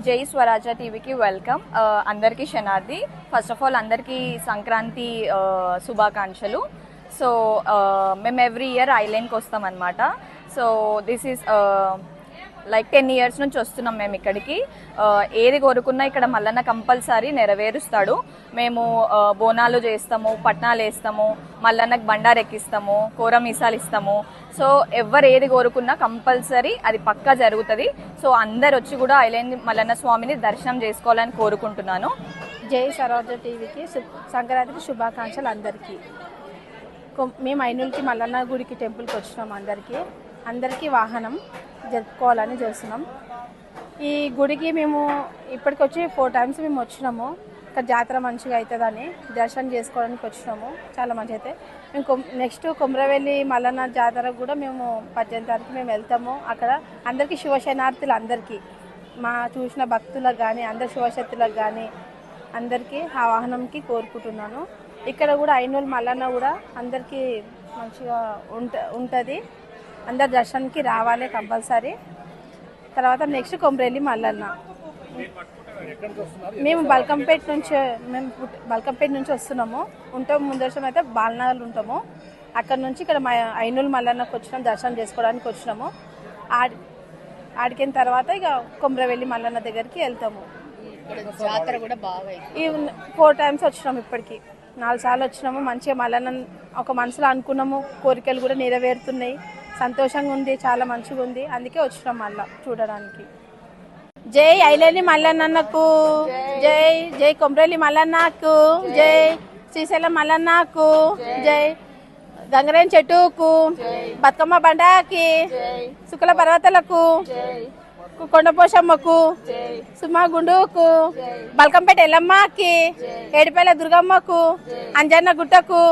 జై స్వరాజ టీవీకి వెల్కమ్. అందరికీ శనార్థి. ఫస్ట్ ఆఫ్ ఆల్ అందరికీ సంక్రాంతి శుభాకాంక్షలు. సో మేము ఎవ్రీ ఇయర్ ఐలాండ్కి వస్తాం అనమాట. So this is like 10 years నుంచి వస్తున్నాం మేము ఇక్కడికి. ఏది కోరుకున్నా ఇక్కడ మల్లన్న కంపల్సరీ నెరవేరుస్తాడు. మేము బోనాలు చేస్తాము, పట్నాలు వేస్తాము, మల్లన్నకు బండారు ఎక్కిస్తాము, కూర మీసాలు ఇస్తాము. సో ఎవరు ఏది కోరుకున్నా కంపల్సరీ అది పక్కా జరుగుతుంది. సో అందరు వచ్చి కూడా ఐలాండ్ మల్లన్న స్వామిని దర్శనం చేసుకోవాలని కోరుకుంటున్నాను. జై సరోజ టీవీకి సంక్రాంతికి శుభాకాంక్షలు అందరికీ. మేము ఐనూల్కి మల్లన్న గుడికి టెంపుల్కి వచ్చినాం. అందరికీ వాహనం జరుపుకోవాలని చూస్తున్నాం. ఈ గుడికి మేము ఇప్పటికొచ్చి 4 times మేము వచ్చినాము. ఇక్కడ జాతర మంచిగా అవుతుందని దర్శనం చేసుకోవడానికి వచ్చినాము. చాలా మంచిగా అయితే మేము నెక్స్ట్ కొమరవెల్లి మల్లన్న జాతర కూడా మేము 18వ తారీఖు మేము వెళ్తాము. అక్కడ అందరికీ శివశనార్థులు, అందరికీ మా చూసిన భక్తులకు కానీ అందరి శివశక్తులకు కానీ అందరికీ ఆ వాహనంకి కోరుకుంటున్నాను. ఇక్కడ కూడా ఐనూల్ మల్లన్న కూడా అందరికీ మంచిగా ఉంటుంది. అందరు దర్శనానికి రావాలి కంపల్సరీ. తర్వాత నెక్స్ట్ కొమరవెల్లి మల్లన్న. మేము బల్కంపేట నుంచి వస్తున్నాము. ముందర్శనం అయితే బాలనగర్లో ఉంటాము. అక్కడ నుంచి ఇక్కడ మా ఐనూల్ మల్లన్నకు వచ్చినాం, దర్శనం చేసుకోవడానికి వచ్చినాము. ఆడికిన తర్వాత ఇక కొమరవెల్లి మల్లన్న దగ్గరికి వెళ్తాము. జాతర కూడా బాగా ఈ 4 times వచ్చినాము. ఇప్పటికి 4 సార్లు వచ్చినాము. మంచిగా మల్లన్న ఒక మనసులో అనుకున్నాము, కోరికలు కూడా నెరవేరుతున్నాయి. సంతోషంగా ఉంది, చాలా మంచిగా ఉంది. అందుకే వచ్చినాం మళ్ళా చూడడానికి. జై ఐలేని మల్లన్నకు జై, జై కొమరవెల్లి మల్లన్నకు జై, శ్రీశైలం మల్లన్నకు జై, గంగరేన్ చెట్టుకు, బతుకమ్మ బండకి, శుక్ల పర్వతాలకు, కొండపోషమ్మకు, సుమగుండుకు, బల్కంపేట ఎల్లమ్మకి, ఏడిపల్లి దుర్గమ్మకు, అంజన్న గుట్టకు,